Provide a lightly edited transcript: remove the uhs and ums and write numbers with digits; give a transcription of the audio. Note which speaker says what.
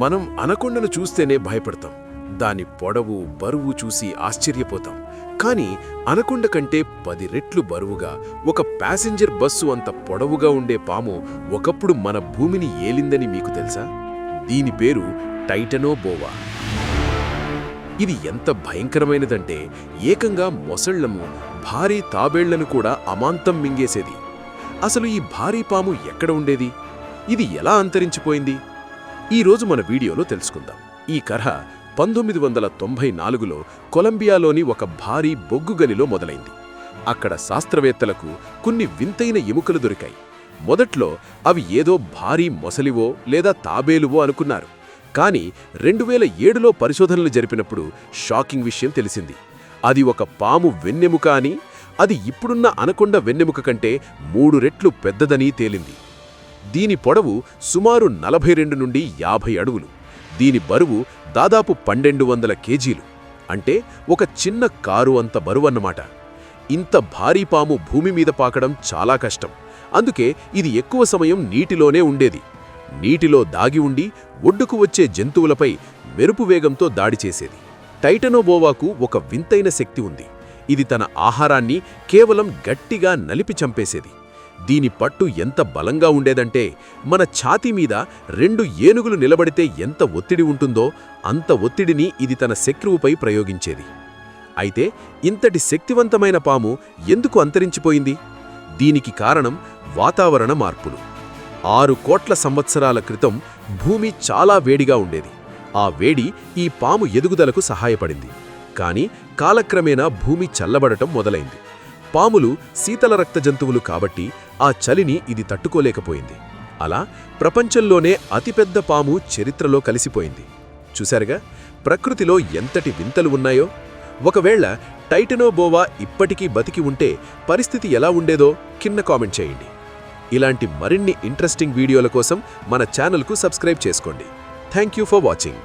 Speaker 1: మనం అనకొండను చూస్తేనే భయపడతాం. దాని పొడవు, బరువు చూసి ఆశ్చర్యపోతాం. కానీ అనకొండ కంటే 10 రెట్లు బరువుగా, ఒక ప్యాసింజర్ బస్సు అంత పొడవుగా ఉండే పాము ఒకప్పుడు మన భూమిని ఏలిందని మీకు తెలుసా? దీని పేరు టైటనోబోవా. ఇది ఎంత భయంకరమైనదంటే ఏకంగా మొసళ్లను, భారీ తాబేళ్లను కూడా అమాంతం మింగేసేది. అసలు ఈ భారీ పాము ఎక్కడ ఉండేది? ఇది ఎలా అంతరించిపోయింది? ఈరోజు మన వీడియోలో తెలుసుకుందాం. ఈ కథ 1994లో కొలంబియాలోని ఒక భారీ బొగ్గుగనిలో మొదలైంది. అక్కడ శాస్త్రవేత్తలకు కొన్ని వింతైన ఎముకలు దొరికాయి. మొదట్లో అవి ఏదో భారీ మొసలివో లేదా తాబేలువో అనుకున్నారు. కానీ 2007లో పరిశోధనలు జరిపినప్పుడు షాకింగ్ విషయం తెలిసింది. అది ఒక పాము వెన్నెముక అని, అది ఇప్పుడున్న అనకొండ వెన్నెముక కంటే 3 రెట్లు పెద్దదని తేలింది. దీని పొడవు సుమారు 42 నుండి 50 అడుగులు. దీని బరువు దాదాపు 1200 కేజీలు. అంటే ఒక చిన్న కారు అంత బరువన్నమాట. ఇంత భారీ పాము భూమి మీద పాకడం చాలా కష్టం. అందుకే ఇది ఎక్కువ సమయం నీటిలోనే ఉండేది. నీటిలో దాగి ఉండి ఒడ్డుకు వచ్చే జంతువులపై మెరుపు వేగంతో దాడి చేసేది. టైటనోబోవాకు ఒక వింతైన శక్తి ఉంది. ఇది తన ఆహారాన్ని కేవలం గట్టిగా నలిపి చంపేసేది. దీని పట్టు ఎంత బలంగా ఉండేదంటే మన ఛాతీ మీద 2 ఏనుగులు నిలబడితే ఎంత ఒత్తిడి ఉంటుందో అంత ఒత్తిడిని ఇది తన శత్రువుపై ప్రయోగించేది. అయితే ఇంతటి శక్తివంతమైన పాము ఎందుకు అంతరించిపోయింది? దీనికి కారణం వాతావరణ మార్పులు. 6 కోట్ల సంవత్సరాల క్రితం భూమి చాలా వేడిగా ఉండేది. ఆ వేడి ఈ పాము ఎదుగుదలకు సహాయపడింది. కానీ కాలక్రమేణా భూమి చల్లబడటం మొదలైంది. పాములు శీతల రక్త జంతువులు కాబట్టి ఆ చలిని ఇది తట్టుకోలేకపోయింది. అలా ప్రపంచంలోనే అతిపెద్ద పాము చరిత్రలో కలిసిపోయింది. చూశారుగా ప్రకృతిలో ఎంతటి వింతలు ఉన్నాయో. ఒకవేళ టైటనోబోవా ఇప్పటికీ బతికి ఉంటే పరిస్థితి ఎలా ఉండేదో కింద కామెంట్ చేయండి. ఇలాంటి మరిన్ని ఇంట్రెస్టింగ్ వీడియోల కోసం మన ఛానల్కు సబ్స్క్రైబ్ చేసుకోండి. Thank you for watching.